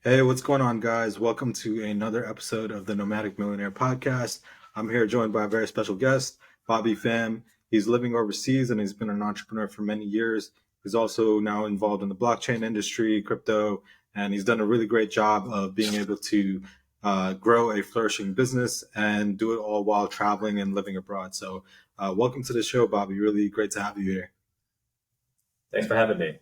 Hey, what's going on, guys? Welcome to another episode of the Nomadic Millionaire podcast. I'm here joined by a very special guest, Bobby Pham. He's living overseas and he's been an entrepreneur for many years. He's also now involved in the blockchain industry, crypto, and he's done a really great job of being able to grow a flourishing business and do it all while traveling and living abroad. So, welcome to the show, Bobby. Really great to have you here. Thanks for having me.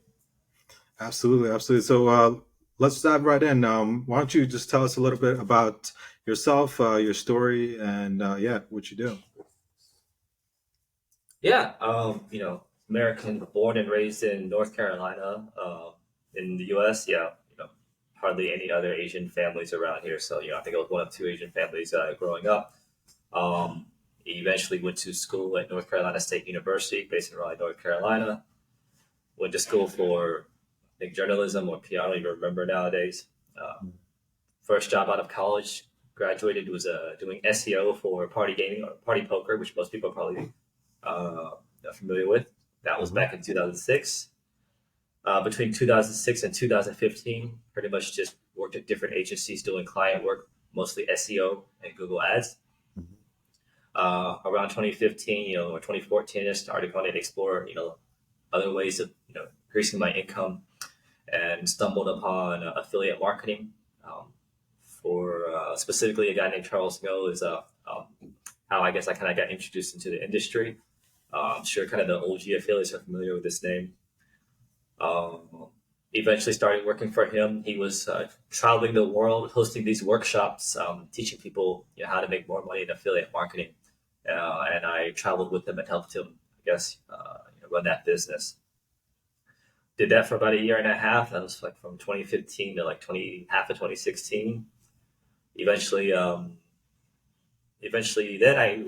Absolutely, absolutely. So let's dive right in. Why don't you just tell us a little bit about yourself, your story, and yeah, what you do. Yeah, American, born and raised in North Carolina, in the U.S. Yeah, hardly any other Asian families around here. So, I think I was one of two Asian families growing up. Um, Eventually went to school at North Carolina State University, based in Raleigh, North Carolina. Went to school for, I think, journalism or PR. I don't even remember nowadays. Uh, First job out of college, graduated was doing SEO for party gaming or party poker, which most people probably uh, not familiar with. That was Hmm. back in 2006. Between 2006 and 2015, pretty much just worked at different agencies doing client work, mostly SEO and Google Ads. Around 2015, or 2014, I started going to explore, other ways of, increasing my income and stumbled upon affiliate marketing. For specifically a guy named Charles Ngo is how I guess I kind of got introduced into the industry. I'm sure kind of the OG affiliates are familiar with this name. Um, Eventually started working for him. He was traveling the world, hosting these workshops, teaching people how to make more money in affiliate marketing. And I traveled with him and helped him, I guess, run that business. Did that for about a year and a half. That was like from 2015 to like 20 half of 2016. Eventually, then I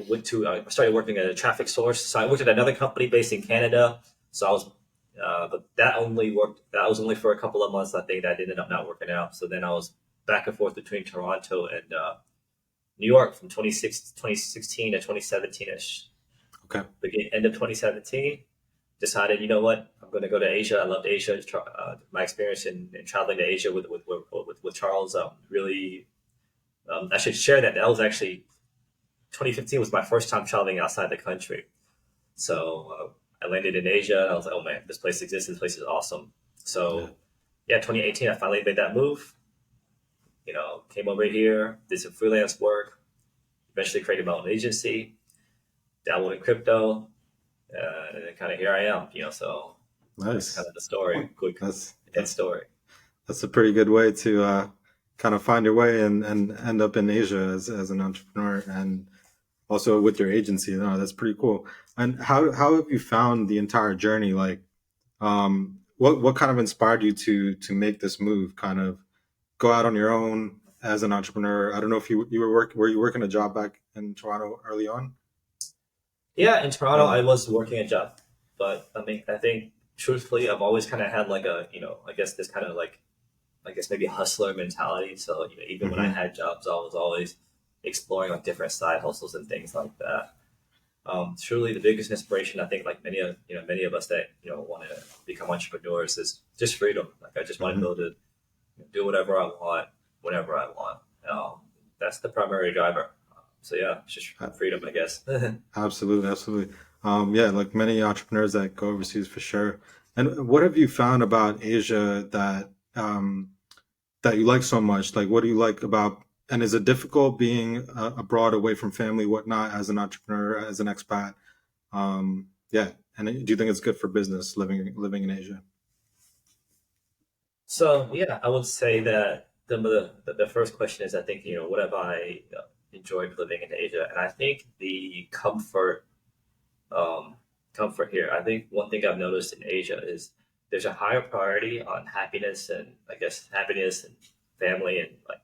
started working at a traffic source. So I worked at another company based in Canada. So I was, but that was only for a couple of months. I think that ended up not working out. So then I was back and forth between Toronto and New York from 2016 to 2017 ish. Okay. End of 2017, decided, you know what, I'm going to go to Asia. I loved Asia. My experience in traveling to Asia with Charles really, I should share that. That was actually 2015 was my first time traveling outside the country. So I landed in Asia. And I was like, oh man, this place exists. This place is awesome. Yeah. So yeah, 2018, I finally made that move. Came over here, did some freelance work, eventually created my own agency, dabbled in crypto, and then kind of here I am. So that's kind Nice. of the story. Quick That's and that, story. that's a pretty good way to kind of find your way and end up in Asia as an entrepreneur and also with your agency. No, that's pretty cool. And how have you found the entire journey? Like, what kind of inspired you to make this move? Kind of go out on your own as an entrepreneur. I don't know if were you working a job back in Toronto early on? Yeah, in Toronto, Or I was working a job, but I mean, I think truthfully, I've always kind of had like a, I guess this kind of like, I guess maybe hustler mentality. So, even when I hmm had jobs, I was always exploring like different side hustles and things like that. Truly, the biggest inspiration I think, like many of us that want to become entrepreneurs, is just freedom. Like I just want to be hmm able to do whatever I want, whenever I want. That's the primary driver. So yeah, it's just freedom, I guess. Absolutely, absolutely. Yeah, like many entrepreneurs that go overseas for sure. And what have you found about Asia that you like so much? Like, what do you like about? And is it difficult being abroad, away from family, whatnot, as an entrepreneur, as an expat? Yeah. And do you think it's good for business living in Asia? So yeah, I would say that the first question is, I think, what have I enjoyed living in Asia, and I think the um, comfort here. I think one thing I've noticed in Asia is there's a higher priority on happiness, and I guess happiness and family, and like,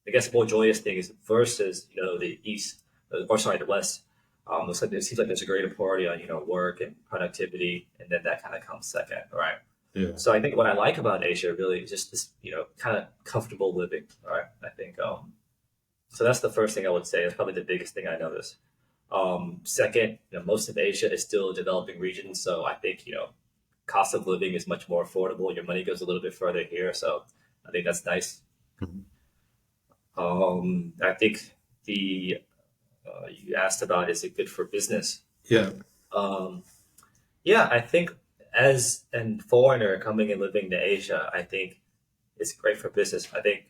I guess, more joyous things versus the East, or sorry, the West. It seems like there's a greater priority on work and productivity, and then that kind of comes second, right? Yeah. So I think what I like about Asia really is just this, kind of comfortable living. Right. I think so. That's the first thing I would say. It's probably the biggest thing I notice. Second, most of Asia is still a developing region, so I think cost of living is much more affordable. Your money goes a little bit further here, so I think that's nice. Mhm. I think the you asked about, is it good for business? Yeah. Um, yeah, I think as a foreigner coming and living to Asia, I think it's great for business. I think,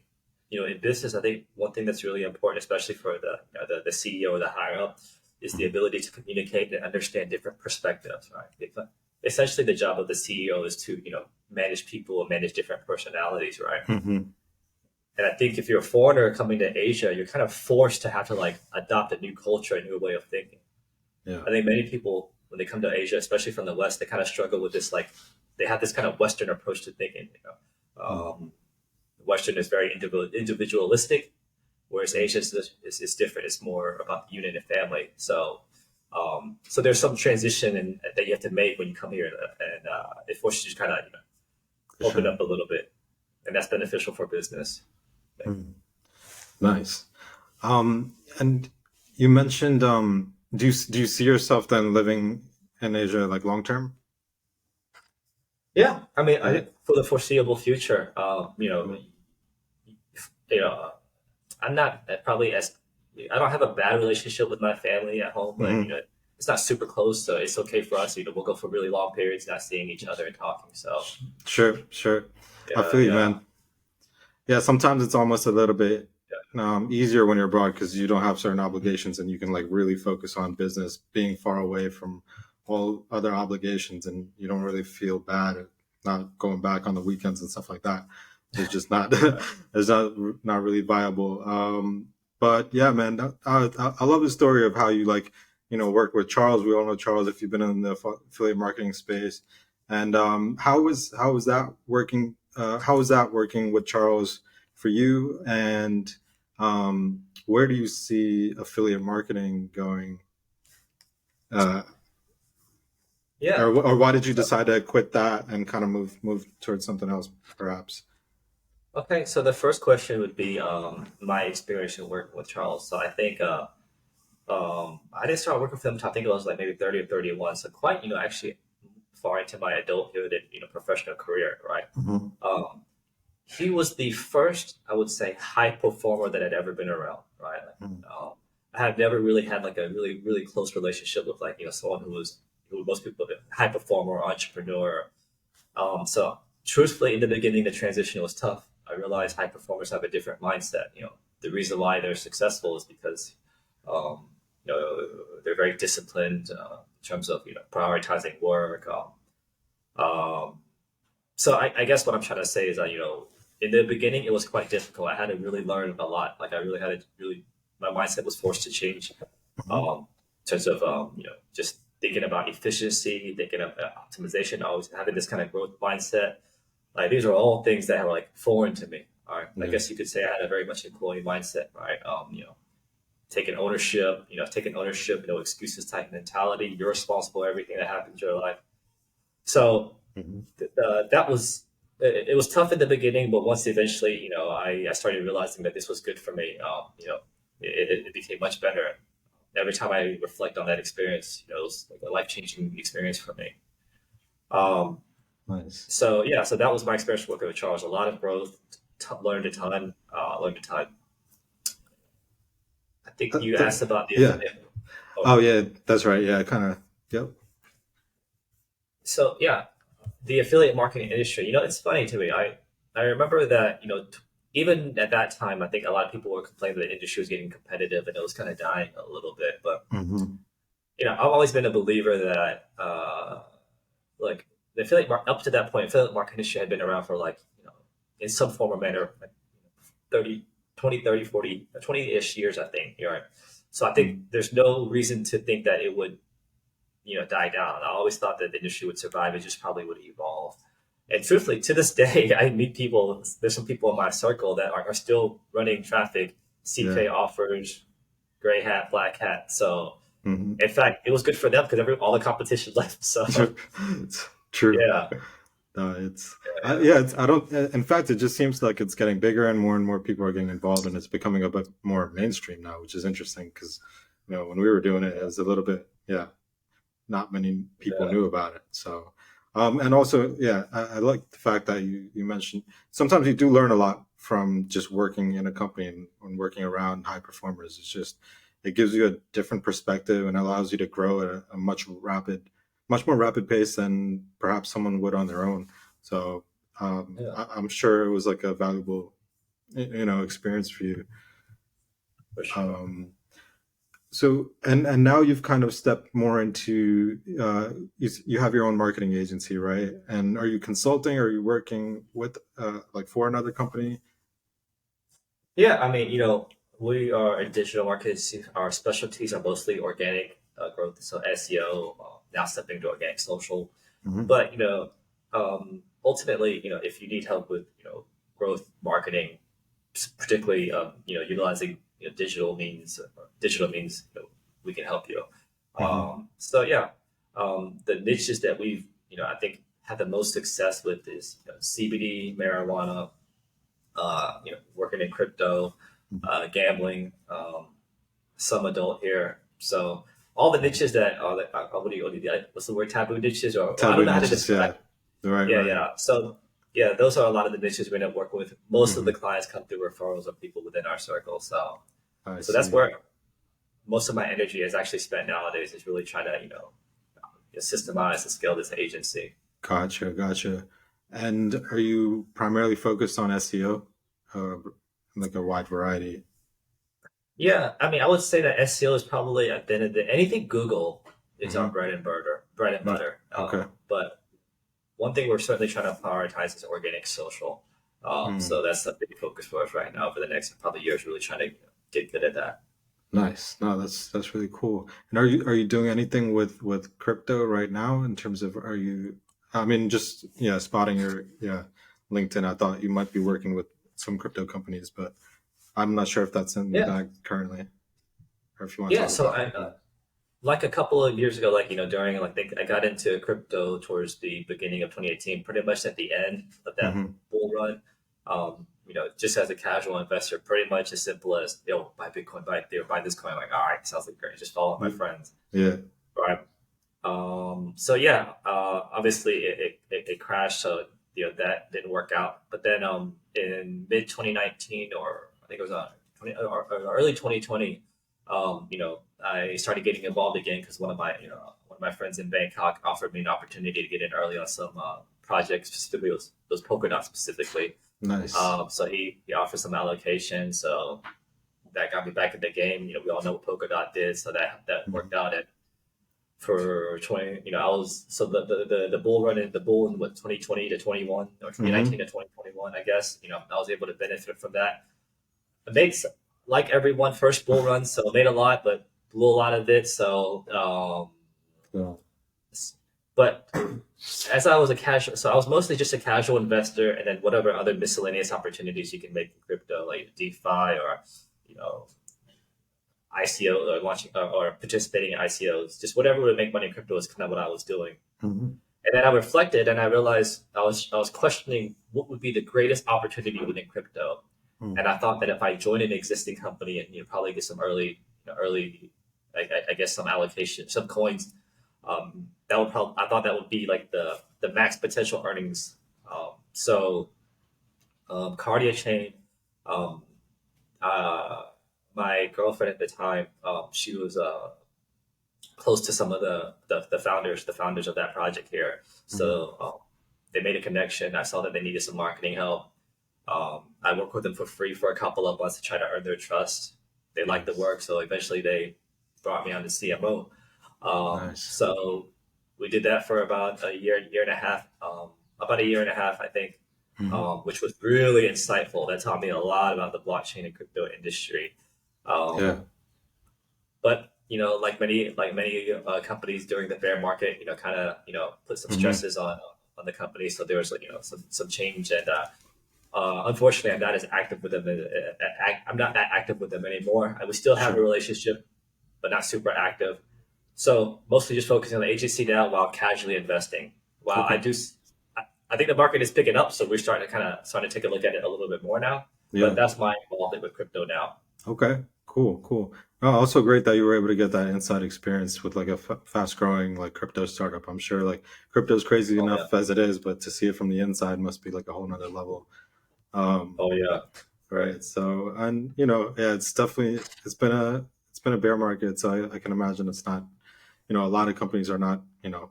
in business, I think one thing that's really important, especially for the CEO or the higher up, is the Mhm. ability to communicate and understand different perspectives. Right. Essentially, the job of the CEO is to manage people and manage different personalities. Right. Mhm. And I think if you're a foreigner coming to Asia, you're kind of forced to have to like adopt a new culture, a new way of thinking. Yeah. I think many people, when they come to Asia, especially from the West, they kind of struggle with this. Like, they have this kind of Western approach to thinking. Mhm. Western is very individualistic, whereas Asia is different. It's more about unit and family. So there's some transition that you have to make when you come here, and it forces you to kind of For open sure. up a little bit, and that's beneficial for business. Mhm. Nice. And you mentioned, do you see yourself then living in Asia like long term? Yeah, I mean, I Yeah. think for the foreseeable future, Cool. you know, I'm not probably as I don't have a bad relationship with my family at home, but Hmm. it's not super close, so it's okay for us. We'll go for really long periods not seeing each other and talking. So Sure, sure. I yeah, feel you, yeah, man. Yeah, sometimes it's almost a little bit easier when you're abroad because you don't have certain obligations and you can like really focus on business, being far away from all other obligations, and you don't really feel bad at not going back on the weekends and stuff like that. It's just not, yeah, it's not really viable. But yeah, man, I love the story of how you like, work with Charles. We all know Charles if you've been in the affiliate marketing space, and how was that working? How was that working with Charles for you? And where do you see affiliate marketing going? Uh, yeah. or why did you So decide to quit that and kind of move towards something else, perhaps? okay, so the first question would be my experience in working with Charles. So I think I didn't start working with him until I think it was like maybe 30 or 31. So quite actually far into my adulthood and professional career, right? Hmm. Um, he was the first, I would say, high performer that I'd ever been around, right? I have never really had like a really, really close relationship with like, someone who most people, high performer, entrepreneur. So truthfully, in the beginning, the transition was tough. I realized high performers have a different mindset. The reason why they're successful is because, um, they're very disciplined in terms of, prioritizing work. Um, so I guess what I'm trying to say is that in the beginning it was quite difficult. I had to really learn a lot. Like I really had to really my mindset was forced to change Hmm. in terms of just thinking about efficiency, thinking of optimization, always having this kind of growth mindset. Like these are all things that are like foreign to me. All right, I Yeah. guess you could say I had a very much employee mindset. Right, taking ownership, no excuses type mentality. You're responsible for everything that happens in your life. So Hmm. that was it was tough in the beginning, but once eventually, I started realizing that this was good for me. It became much better. Every time I reflect on that experience, it was like a life changing experience for me. Um, Nice. so yeah, so that was my experience working with Charles. A lot of growth, learned a ton, learned a ton. I think you asked about the Yeah. affiliate. Oh, Oh, yeah. That's right. Yeah. Kind of. Yep. so yeah, the affiliate marketing industry. It's funny to me. I remember that even at that time, I think a lot of people were complaining that the industry was getting competitive and it was kind of dying a little bit. But Hmm. I've always been a believer that like the up to that point, affiliate marketing industry had been around for like in some form or manner like 30, 20, 30, 40, 20-ish years, I think. You're right. So I think there's no reason to think that it would die down. I always thought that the industry would survive. It just probably would evolve. And truthfully, to this day, I meet people. There's some people in my circle that are still running traffic, Yeah. CPA offers, gray hat, black hat. So, Hmm. in fact, it was good for them because all the competition left. So, It's true. yeah, No, it's yeah, yeah. It's I don't. In fact, it just seems like it's getting bigger and more people are getting involved, and it's becoming a bit more mainstream now, which is interesting because when we were doing it, it was a little bit, yeah, not many people yeah. knew about it. So, And also, yeah, I like the fact that you mentioned sometimes you do learn a lot from just working in a company and working around high performers. It's just it gives you a different perspective and allows you to grow at a much more rapid pace than perhaps someone would on their own. So Yeah, I'm sure it was like a valuable, experience for you. for sure. Um, So and now you've kind of stepped more into you have your own marketing agency, right? And are you consulting? Or are you working with like for another company? Yeah, I mean, we are in digital marketing. Our specialties are mostly organic growth, so SEO, now stepping into organic social. Hmm. But ultimately, if you need help with growth marketing, particularly utilizing digital means, we can help you. Hmm. So yeah, the niches that we've I think had the most success with is CBD, marijuana, working in crypto, gambling, some adult hair. So all the niches that are what's the word, taboo niches, or I don't Taboo know how to niches, describe. yeah. Right, Yeah, right. yeah. So yeah, those are a lot of the niches we end up working with. Most of the Hmm. clients come through referrals of people within our circle. So I so that's see. where most of my energy is actually spent nowadays. Is really trying to systemize and scale this agency. Gotcha, gotcha. And are you primarily focused on SEO, like a wide variety? Yeah, I mean, I would say that SEO is probably at the end of the anything Google is our Hmm. bread and butter. Okay. But one thing we're certainly trying to prioritize is organic social. Mm. So that's a big focus for us right now for the next probably years. Really trying to get good at that. Nice. No, that's really cool. And are you doing anything with crypto right now in terms of are you I mean just yeah, spotting your yeah, LinkedIn. I thought you might be working with some crypto companies, but I'm not sure if that's in the Yeah, bag currently or if you want to yeah. talk So about I it. Yeah. like a couple of years ago, like during like I got into crypto towards the beginning of 2018, pretty much at the end of that Hmm. bull run. Just as a casual investor, pretty much as simple as buy Bitcoin, buy Ethereum, buy this coin. Like, all right, sounds like great. Just follow my friends, Yeah. right? So yeah, obviously it crashed, so that didn't work out. But then in mid 2019, or I think it was 20, or early 2020, I started getting involved again because one of my friends in Bangkok offered me an opportunity to get in early on some projects, specifically those Polkadot specifically. Nice. So he offered some allocation, so that got me back in the game. We all know what Polkadot did, so that Hmm. worked out. And for 20, I was so the bull run in the bull in what 2020 to 21 or 2019 Hmm. to 2021, I guess. I was able to benefit from that. It makes like everyone first bull run, so I made a lot, but blew a lot of it. So, Yeah. but as I was a casual, so I was mostly just a casual investor, and then whatever other miscellaneous opportunities you can make in crypto, like DeFi or you know ICO or launching or participating in ICOs, just whatever would make money in crypto is kind of what I was doing. Hmm. And then I reflected and I realized I was questioning what would be the greatest opportunity within crypto. Hmm. And I thought that if I joined an existing company and probably get some early, I guess some allocation, some coins, that would probably I thought that would be like the max potential earnings. Cardia chain, um, uh, my girlfriend at the time, she was close to some of the founders of that project here. Hmm. So they made a connection. I saw that they needed some marketing help. I worked with them for free for a couple of months to try to earn their trust. They liked the Nice. work, so eventually they brought me on to CMO. Nice. So we did that for about a year and a half, about a year and a half, I think, Hmm. which was really insightful. That taught me a lot about the blockchain and crypto industry. Um, Yeah. but like many companies during the bear market, kind of put some Hmm. stresses on the company. So there was like some change, and unfortunately, I'm not as active with them. I'm not that active with them anymore. We still have a Sure. relationship, but not super active. So mostly just focusing on the agency now while casually investing. While Okay. I think the market is picking up, so we're starting to take a look at it a little bit more now. But Yeah. that's my involvement with crypto now. Okay. Cool, cool. Oh, also great that you were able to get that inside experience with like a fast growing like crypto startup. I'm sure like crypto's crazy Oh yeah, enough as it is, but to see it from the inside must be like a whole nother level. Um, oh yeah, right. So, and yeah, it's been a bear market. So I can imagine it's not, a lot of companies are not,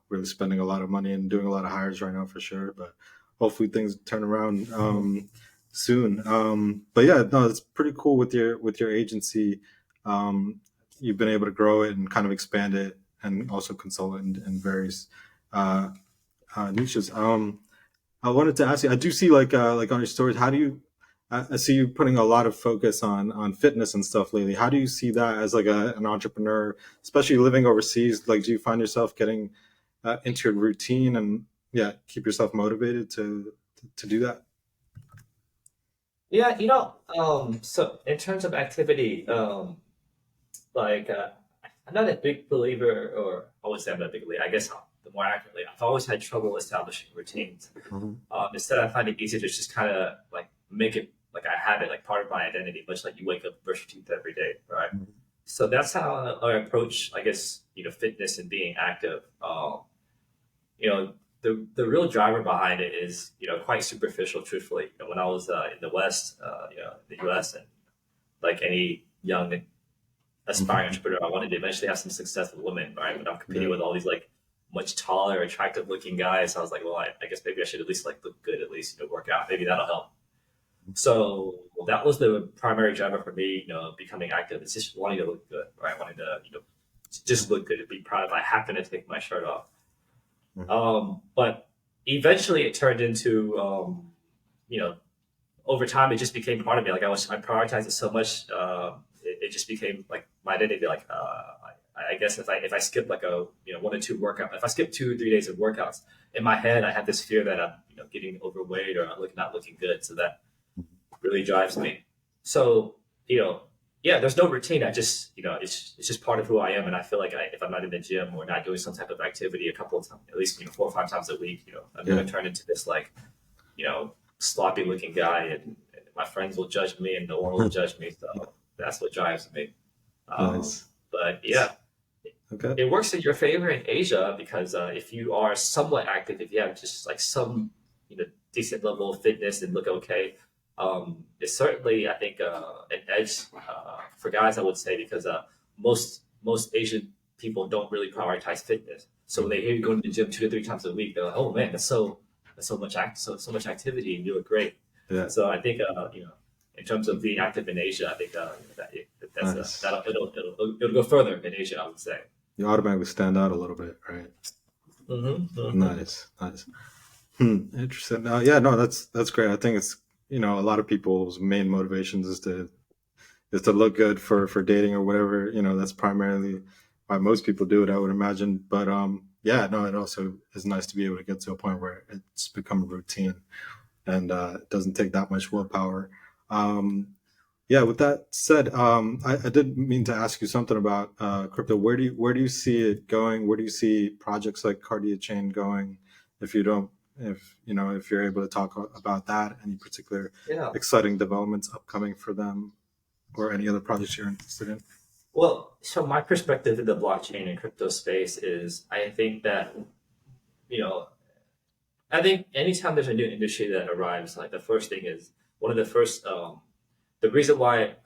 really spending a lot of money and doing a lot of hires right now for sure. But hopefully things turn around soon. But yeah, no, it's pretty cool with your agency. Um, you've been able to grow it and kind of expand it, and also consult in various uh, niches. I wanted to ask you. I do see like on your stories. How do you? I see you putting a lot of focus on fitness and stuff lately. How do you see that as like an entrepreneur, especially living overseas? Like, do you find yourself getting into your routine and yeah, keep yourself motivated to do that? yeah. So in terms of activity, like I'm not a big believer, or I would say I'm not a big believer. I guess the more accurately, I've always had trouble establishing routines. Mhm. Instead, I find it easier to just kind of like make it like I have it like part of my identity, much like you wake up, brush your teeth every day, right? So that's how I approach, I guess, fitness and being active. You know, the real driver behind it is, quite superficial, truthfully. When I was in the West, in the US, and like any young aspiring Mhm. entrepreneur, I wanted to eventually have some success with women, right? But I'm competing Yeah. with all these like much taller, attractive looking guys. So I was like, well, I guess maybe I should at least like look good, at least, work out. Maybe that'll help. So that was the primary driver for me, becoming active. It's just wanting to look good, right? Wanting to, just look good and be proud if I happen to take my shirt off. Mhm. But eventually it turned into, you know, over time it just became part of me. Like I prioritized it so much, it just became like my identity. Like I guess if I skip like a 1 or 2 workout, if I skip 2 or 3 days of workouts, in my head I have this fear that I'm getting overweight or not looking good. So that really drives me. So you know, yeah, there's no routine. I just it's just part of who I am, and I feel like if I'm not in the gym or not doing some type of activity a couple of times, at least 4 or 5 times a week, I'm Yeah. gonna turn into this like sloppy looking guy, and my friends will judge me, and the world will judge me. So that's what drives me. Um, Nice. but yeah, Okay. it works in your favor in Asia because if you are somewhat active, if you have just like some decent level of fitness and look okay, it's certainly I think an edge for guys. I would say because most Asian people don't really prioritize fitness. So when they hear you going to the gym 2 to 3 times a week, they're like, "Oh man, that's so much activity, and you look great." Yeah. So I think in terms of being active in Asia, I think that's Nice. it'll go further in Asia. I would say. You automatically stand out a little bit, right? Mm-hmm. Nice. Nice. Interesting. Yeah, no, that's great. I think it's a lot of people's main motivations is to look good for dating or whatever. That's primarily why most people do it, I would imagine. But yeah, no, it also is nice to be able to get to a point where it's become a routine and it doesn't take that much willpower. Um, yeah. With that said, I did mean to ask you something about crypto. Where do you see it going? Where do you see projects like Cardia Chain going? If you don't, if you're able to talk about that, any particular Yeah. exciting developments upcoming for them, or any other projects you're interested in? Well, so my perspective in the blockchain and crypto space is I think that, you know, I think anytime there's a new industry that arrives, like the first thing is one of the first, the reason why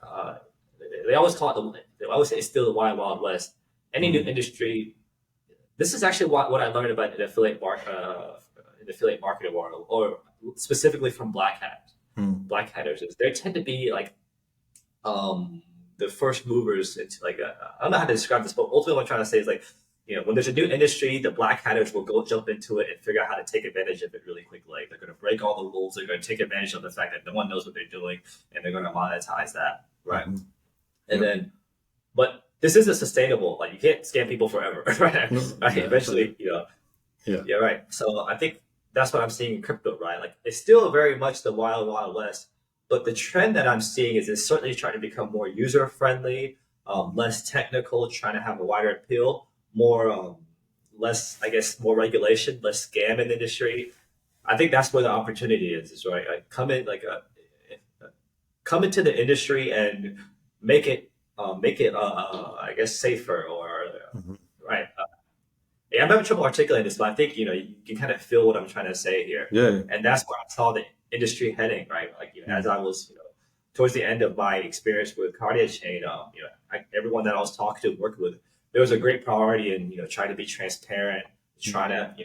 they always call it, they always say it's still the wild, wild west. Any new Mm, industry, this is actually what I learned about in affiliate marketing world, or specifically from black hats. mm, Black hatters is they tend to be like the first movers into like I don't know how to describe this, but ultimately what I'm trying to say is like when there's a new industry, the black hatters will go jump into it and figure out how to take advantage of it really quickly. Like they're going to break all the rules. They're going to take advantage of the fact that no one knows what they're doing, and they're going to monetize that, right? mhm. And Yep. then, but this isn't sustainable. Like you can't scam people forever, right? No, Right? yeah, I feel you. Eventually, Yeah. yeah, right. So I think that's what I'm seeing in crypto, right? Like it's still very much the wild, wild west, but the trend that I'm seeing is it's certainly trying to become more user friendly, less technical, trying to have a wider appeal, more, less, I guess, more regulation, less scam in the industry. I think that's where the opportunity is right? Like come into the industry and make it make it I guess safer or Mhm. right. Yeah, I'm having trouble articulating this, but I think you can kind of feel what I'm trying to say here, Yeah. and that's where I saw the industry heading. Right, like as Mhm. I was towards the end of my experience with Cardia Chain, everyone that I was talking to, working with, there was a great priority in trying to be transparent, trying to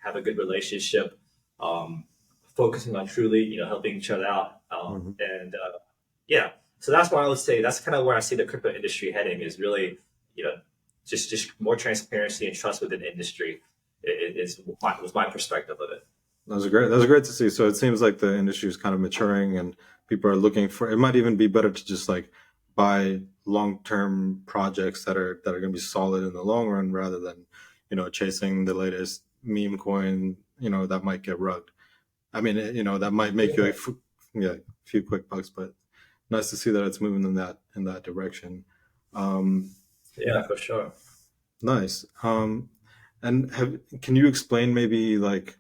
have a good relationship, um, focusing on truly helping each other out, Mhm. and yeah. So that's why I would say that's kind of where I see the crypto industry heading is really you know just more transparency and trust within the industry was my perspective of it. Those are great. Those are great to see. So it seems like the industry is kind of maturing, and people are looking for. It might even be better to just like buy long-term projects that are going to be solid in the long run, rather than chasing the latest meme coin. That might get rugged. I mean, that might make you Yeah, a few quick bucks, but nice to see that it's moving in that direction. Um, yeah, for sure. nice. And can you explain maybe like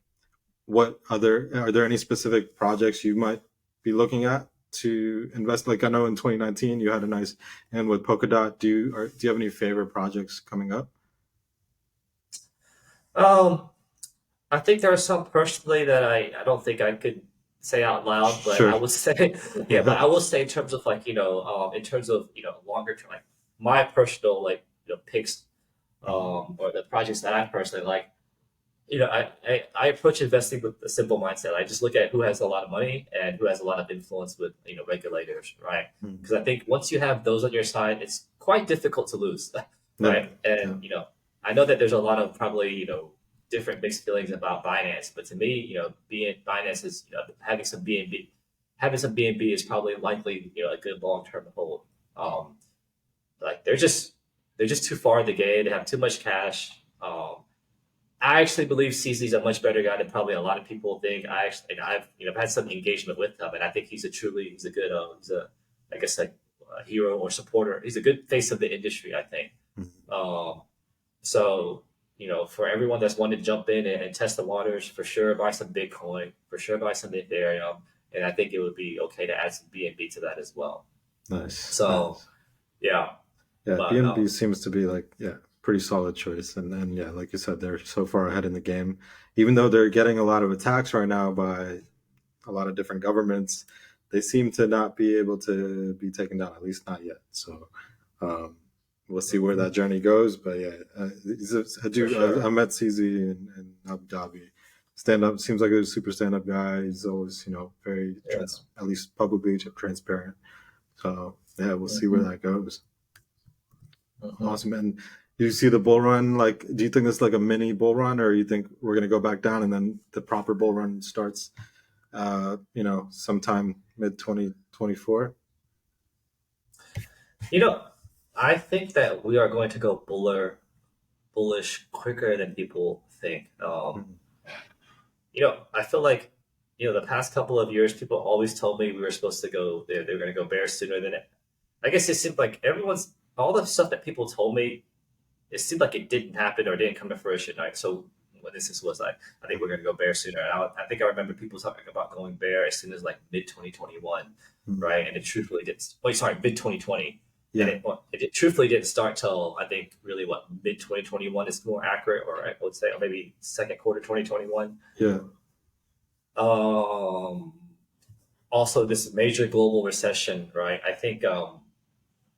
what other are there any specific projects you might be looking at to invest? Like I know in 2019 you had a nice and with Polkadot. Do you have any favorite projects coming up? Um, I think there are some personally that I don't think I could say out loud, but I Sure. would say, yeah, but I will say in terms of like, in terms of, longer term, like my personal, like, picks, or the projects that I personally like, I approach investing with a simple mindset. I just look at who has a lot of money and who has a lot of influence with, regulators, right? Mhm. Because I think once you have those on your side, it's quite difficult to lose, Yeah. right? And, Yeah. I know that there's a lot of probably, different mixed feelings about Binance, but to me, being Binance is, having some BNB is probably likely, a good long term hold. Um, like they're just too far in the game. They have too much cash. I actually believe CZ's a much better guy than probably a lot of people think. I've had some engagement with him, and I think he's a good he's a I guess like a hero or supporter. He's a good face of the industry. I think. Mhm. Um, so for everyone that's wanting to jump in and test the waters, for sure buy some Bitcoin, for sure buy some Ethereum, and I think it would be okay to add some BNB to that as well. Nice. So Nice. yeah, Yeah, but BNB seems to be like, yeah, pretty solid choice. And then, yeah, like you said, they're so far ahead in the game. Even though they're getting a lot of attacks right now by a lot of different governments, they seem to not be able to be taken down, at least not yet. So um, we'll see where that journey goes. But yeah, for I sure. met CZ in Abu Dhabi. Stand up seems like a super stand up guy. He's always, very Yeah. at least publicly transparent. So yeah, we'll see where Mhm. that goes. Mhm. Awesome. And do you see the bull run? Like, do you think it's like a mini bull run, or you think we're going to go back down and then the proper bull run starts, sometime mid 2024? You know, I think that we are going to go bullish quicker than people think. I feel like, the past couple of years, people always told me we were supposed to go, they're going to go bear sooner than it. I guess it seemed like all the stuff that people told me, it seemed like it didn't happen or didn't come to fruition. Right. So when this was like, I think we're going to go bear sooner. And I think I remember people talking about going bear as soon as like mid 2021, Mhm. right? And it truthfully did. Wait, sorry, mid 2020, and Yeah. it truthfully didn't start till I think really what mid 2021 is more accurate, or I would say, or maybe second quarter 2021. Yeah. Um, Also, this major global recession, right? I think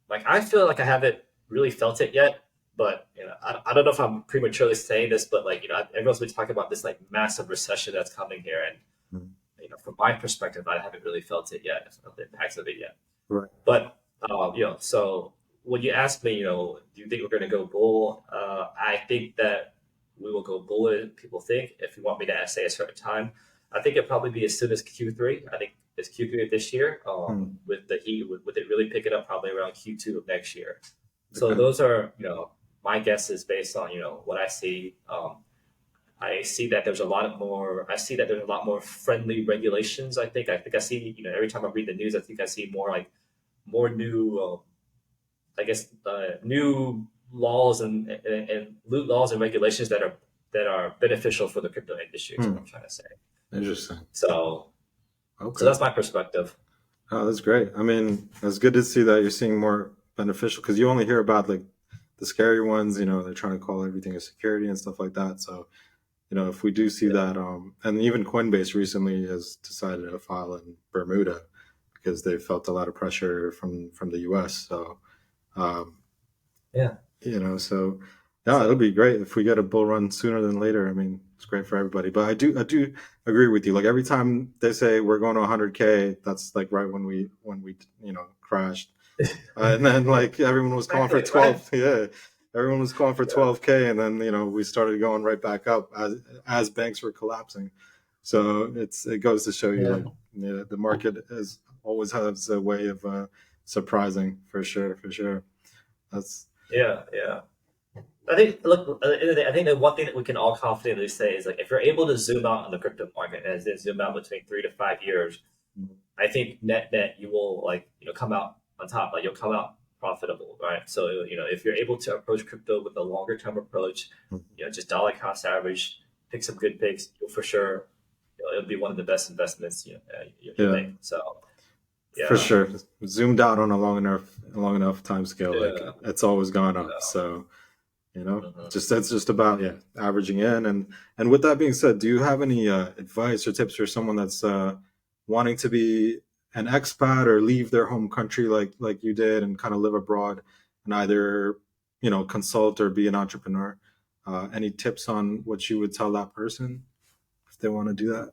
like I feel like I haven't really felt it yet, but I don't know if I'm prematurely saying this, but like everyone's been talking about this like massive recession that's coming here, and Mhm. from my perspective, I haven't really felt it yet, the impacts of it yet. Right. But so when you ask me, do you think we're going to go bull? I think that we will go bull. People think if you want me to say a certain time, I think it'll probably be as soon as Q3. I think it's Q3 of this year. Hmm. With the heat, with it really picking up probably around Q2 of next year. So Okay. those are my guesses based on what I see. I see that there's a lot of more. I see that there's a lot more friendly regulations. I think I see every time I read the news, I think I see more like more new, I guess, new laws and laws and regulations that are beneficial for the crypto industry. Is what Hmm. I'm trying to say. Interesting. So Okay. that's my perspective. Oh, that's great. I mean, it's good to see that you're seeing more beneficial because you only hear about like the scary ones. They're trying to call everything a security and stuff like that. So if we do see Yeah. that, and even Coinbase recently has decided to file in Bermuda because they felt a lot of pressure from the U.S. So, um, Yeah. so yeah, it'll So be great if we get a bull run sooner than later. I mean, it's great for everybody. But I do agree with you. Like every time they say we're going to 100K, that's like right when we crashed. And then like everyone was calling for exactly right. 12. Yeah. Everyone was calling for Yeah. 12K, and then we started going right back up as banks were collapsing. So it goes to show you Yeah. like the market is always has a way of surprising for sure, for sure. That's Yeah. Yeah. I think, look, at the end of the day, I think the one thing that we can all confidently say is like if you're able to zoom out on the crypto market and then zoom out between 3 to 5 years, I think net you will come out on top. Like you'll come out profitable, right? So if you're able to approach crypto with a longer term approach, just dollar cost average, pick some good picks, you'll for sure it'll be one of the best investments you'll yeah, make. So for yeah, sure. Zoomed out on a long enough time scale, like yeah, it's always gone up. yeah. So Mhm. just it's just about averaging in. And with that being said, do you have any advice or tips for someone that's wanting to be an expat or leave their home country like you did and kind of live abroad and either consult or be an entrepreneur? Any tips on what you would tell that person if they want to do that?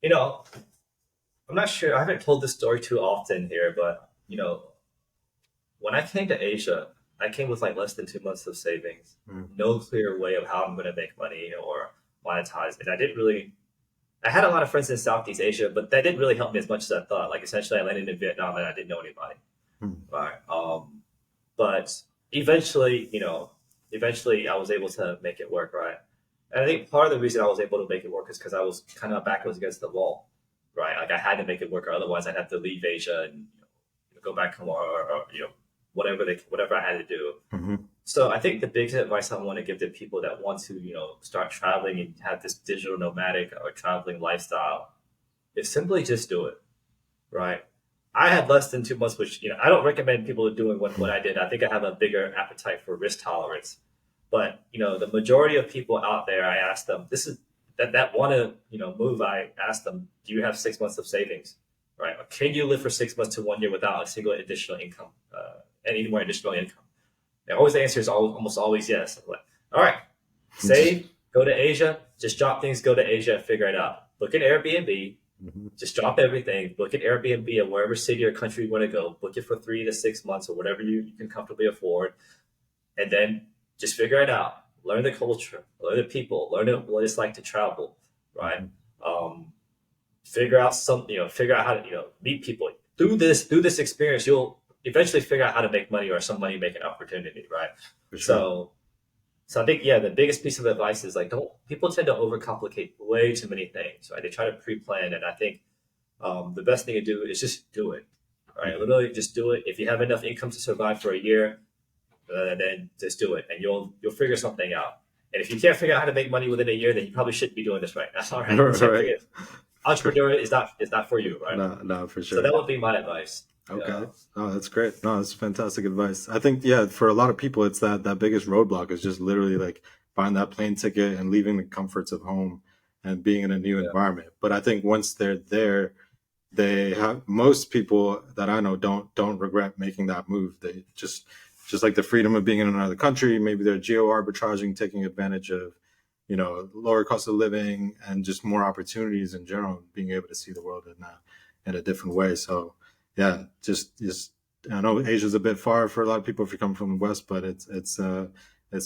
You know, I'm not sure. I haven't told this story too often here, but when I came to Asia, I came with like less than 2 months of savings, Mm. no clear way of how I'm going to make money or monetize. And I didn't really, I had a lot of friends in Southeast Asia, but that didn't really help me as much as I thought. Like essentially, I landed in Vietnam and I didn't know anybody. Mm. Right. But eventually, eventually I was able to make it work. Right. And I think part of the reason I was able to make it work is because I was kind of backwards against the wall. Right. Like I had to make it work, or otherwise I'd have to leave Asia and go back home or whatever I had to do. Mhm. So I think the biggest advice I want to give to people that want to, start traveling and have this digital nomadic or traveling lifestyle is simply just do it. Right. I had less than 2 months, which, I don't recommend people doing what I did. I think I have a bigger appetite for risk tolerance. But, the majority of people out there, I asked them, this is that want to, move. I asked them, do you have 6 months of savings? Right. Or can you live for 6 months to 1 year without a single additional income, any more additional income? And always the answer is almost always yes. I'm like, all right, save, go to Asia, just drop things, go to Asia, figure it out. Look at Airbnb, Mhm. just drop everything, book an Airbnb in wherever city or country you want to go, book it for 3 to 6 months or whatever you can comfortably afford, and then just figure it out. Learn the culture, learn the people, learn what it's like to travel, right? Mhm. Um, figure out how to, meet people. Through this experience, you'll eventually figure out how to make money or some money making opportunity, right? For sure. So so I think the biggest piece of advice is like don't people tend to overcomplicate way too many things, right? They try to pre-plan, and I think the best thing to do is just do it, right? Mhm. Literally, just do it. If you have enough income to survive for a year, then just do it, and you'll figure something out. And if you can't figure out how to make money within a year, then you probably shouldn't be doing this right now. All right, you can't Right. figure it. Entrepreneur is not for you, right? No, no, for So sure. that would be my advice. Okay. Yeah, Oh, that's great. No, that's fantastic advice. I think, yeah, for a lot of people, it's that biggest roadblock is just literally like buying that plane ticket and leaving the comforts of home and being in a new yeah, environment. But I think once they're there, they have most people that I know don't regret making that move. They just like the freedom of being in another country. Maybe they're geo arbitraging, taking advantage of, lower cost of living and just more opportunities in general, being able to see the world in a different way. So yeah, just I know Asia's a bit far for a lot of people if you come from the West, but it's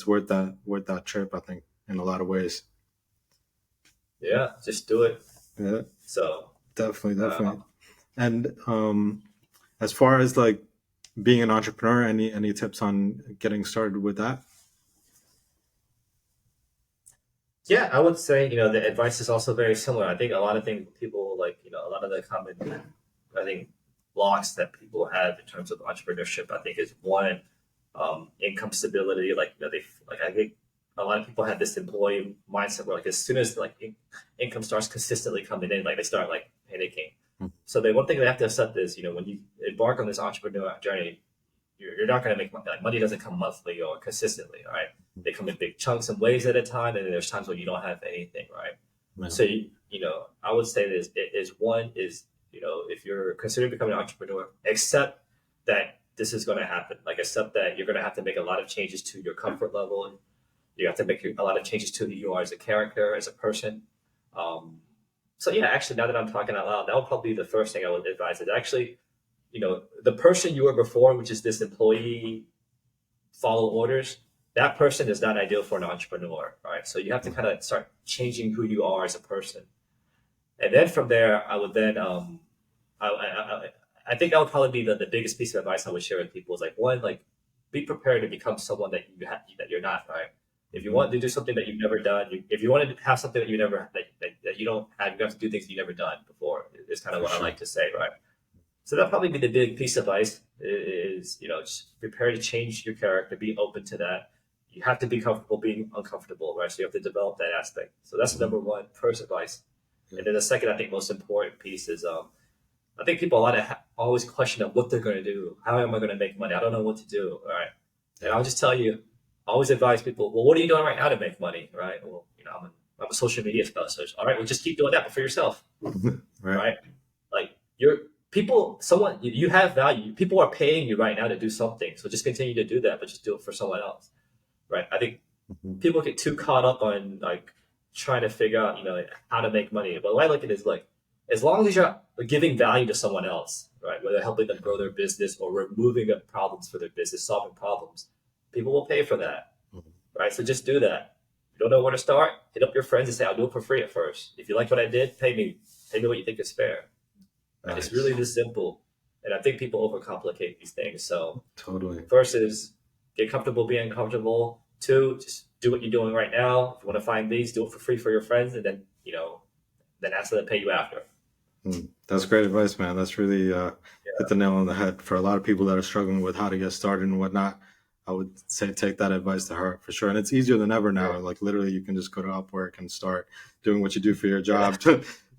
worth that trip, I think, in a lot of ways. yeah. Just do it. Yeah, So definitely, uh, definitely. And as far as like being an entrepreneur, any tips on getting started with that? yeah, I would say the advice is also very similar. I think a lot of things people like a lot of the common I think blocks that people have in terms of entrepreneurship. I think is one income stability. Like they like I think a lot of people have this employee mindset where like as soon as income starts consistently coming in, like they start like panicking. Hmm. So the one thing they have to accept is when you embark on this entrepreneur journey, you're not going to make money. Like money doesn't come monthly or consistently, right? They come in big chunks and waves at a time, and then there's times when you don't have anything, right? Yeah. So I would say this is one is if you're considering becoming an entrepreneur, accept that this is going to happen. Like accept that you're going to have to make a lot of changes to your comfort level. You have to make a lot of changes to who you are as a character, as a person. So yeah, actually, now that I'm talking out loud, that would probably be the first thing I would advise. Is actually, the person you were before, which is this employee follow orders, that person is not ideal for an entrepreneur, right? So you have to kind of start changing who you are as a person, and then from there, I would then I think that would probably be the biggest piece of advice I would share with people is like one, like be prepared to become someone that that you're not, right? If you want to do something that you've never done, if you want to have something that you never that you don't have, you have to do things you've never done before. Is kind of what I like to say, right? So that'd probably be the big piece of advice is just prepare to change your character, be open to that. You have to be comfortable being uncomfortable, right? So you have to develop that aspect. So that's number one, first advice. Yeah. And then the second, I think most important piece is I think people always question of what they're going to do. How am I going to make money? I don't know what to do, right? And I'll just tell you, I always advise people, well, what are you doing right now to make money, right? Well, I'm a social media specialist. All right, well, just keep doing that, but for yourself, right? Like you have value. People are paying you right now to do something, so just continue to do that, but just do it for someone else, right? I think people get too caught up on like trying to figure out, how to make money. But the way I look at it is like, as long as you're giving value to someone else, right? Whether helping them grow their business or removing problems for their business, solving problems, people will pay for that, right? So just do that. If you don't know where to start, hit up your friends and say, I'll do it for free at first. If you like what I did, pay me what you think is fair. Right? It's really this simple. And I think people overcomplicate these things. So Totally. first is get comfortable being uncomfortable. Two, just do what you're doing right now. If you want to find these, do it for free for your friends, and then then ask them to pay you after. That's great advice, man. That's really hit the nail on the head for a lot of people that are struggling with how to get started and whatnot. I would say take that advice to heart for sure. And it's easier than ever now. Like literally you can just go to Upwork and start doing what you do for your job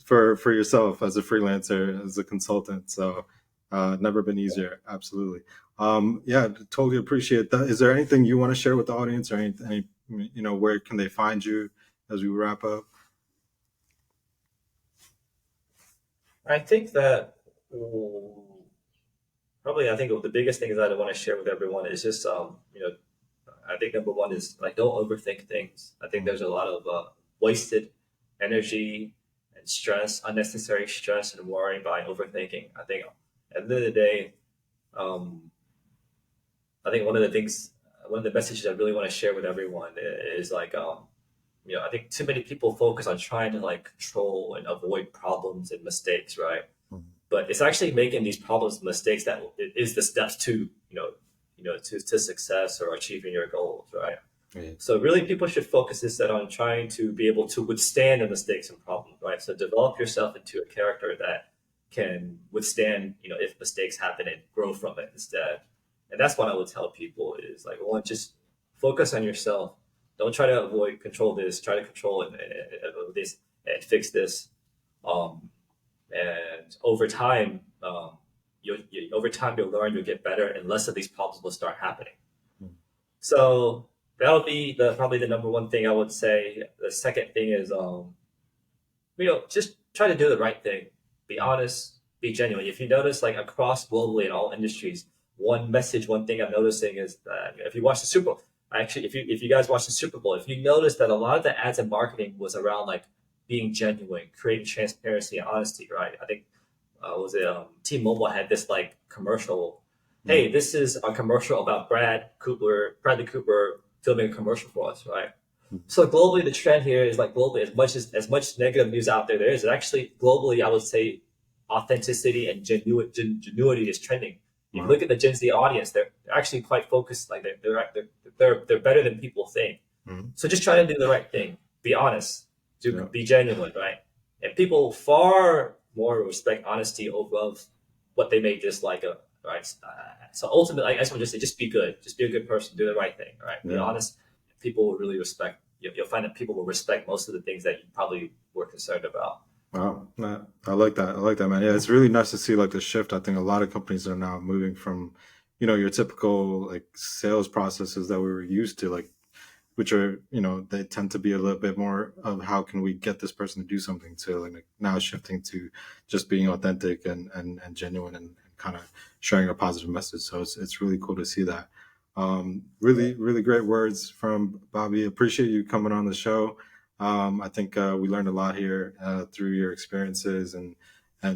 for yourself as a freelancer, as a consultant. So never been easier. Absolutely. Yeah, totally appreciate that. Is there anything you want to share with the audience or any where can they find you as we wrap up? I think that probably the biggest thing that I want to share with everyone is just I think number one is like don't overthink things. I think there's a lot of wasted energy and stress, unnecessary stress and worry by overthinking. I think at the end of the day, I think one of the messages I really want to share with everyone is like I think too many people focus on trying to like control and avoid problems and mistakes, right? But it's actually making these problems and mistakes that is the steps to to success or achieving your goals, right? Yeah. So really, people should focus instead on trying to be able to withstand the mistakes and problems, right? So develop yourself into a character that can withstand, if mistakes happen and grow from it instead. And that's what I would tell people is like, one, just focus on yourself. Don't try to control this. Try to control it this and fix this. And over time, you'll learn, you'll get better, and less of these problems will start happening. So that'll be probably the number one thing I would say. The second thing is, just try to do the right thing. Be honest, be genuine. If you notice, like across globally in all industries, one thing I'm noticing is that if you watch the Super Bowl, actually, if you guys watch the Super Bowl, if you notice that a lot of the ads and marketing was around like being genuine, creating transparency and honesty, right? I think T-Mobile had this like commercial. Hey, this is a commercial about Bradley Cooper filming a commercial for us, right? So globally, the trend here is like globally, as much negative news out there is actually globally, I would say authenticity and genuity is trending. If you look at the Gen Z audience, they're actually quite focused. Like they're better than people think. So just try to do the right thing. Be honest. Be genuine, right? And people far more respect honesty over what they may dislike, right? So ultimately, I just want to say, just be good. Just be a good person. Do the right thing, right? Be honest. People will really respect. You'll find that people will respect most of the things that you probably were concerned about. Wow, I like that. I like that, man. Yeah, it's really nice to see like the shift. I think a lot of companies are now moving from, your typical like sales processes that we were used to, like, which are, they tend to be a little bit more of how can we get this person to do something, to like now shifting to just being authentic and genuine, and kind of sharing a positive message. So it's really cool to see that. Really, really great words from Bobby. Appreciate you coming on the show. I think we learned a lot here through your experiences, and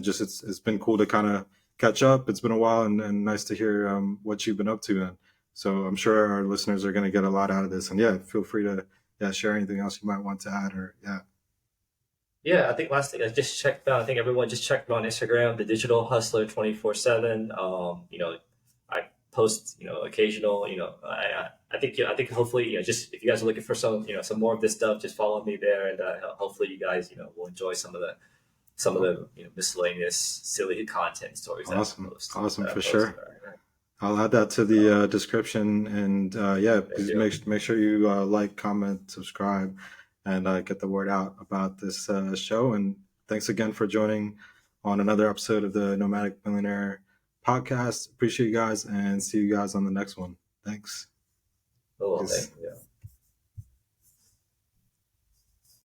just it's been cool to kind of catch up. It's been a while, and nice to hear what you've been up to. And so I'm sure our listeners are going to get a lot out of this. And yeah, feel free to share anything else you might want to add, or yeah. Yeah, I think last thing I just checked out. I think everyone just checked on Instagram, the Digital Hustler 24/7. I post, occasional. I think hopefully, just if you guys are looking for some more of this stuff, just follow me there, and hopefully you guys, will enjoy some of the miscellaneous silly content stories that I Awesome. post. Awesome, That I for post. sure. I'll add that to the description, and yeah, Thank please you. make sure you like, comment, subscribe, and get the word out about this show. And thanks again for joining on another episode of the Nomadic Millionaire podcast. Appreciate you guys, and see you guys on the next one. Thanks. Oh, well, Peace. thank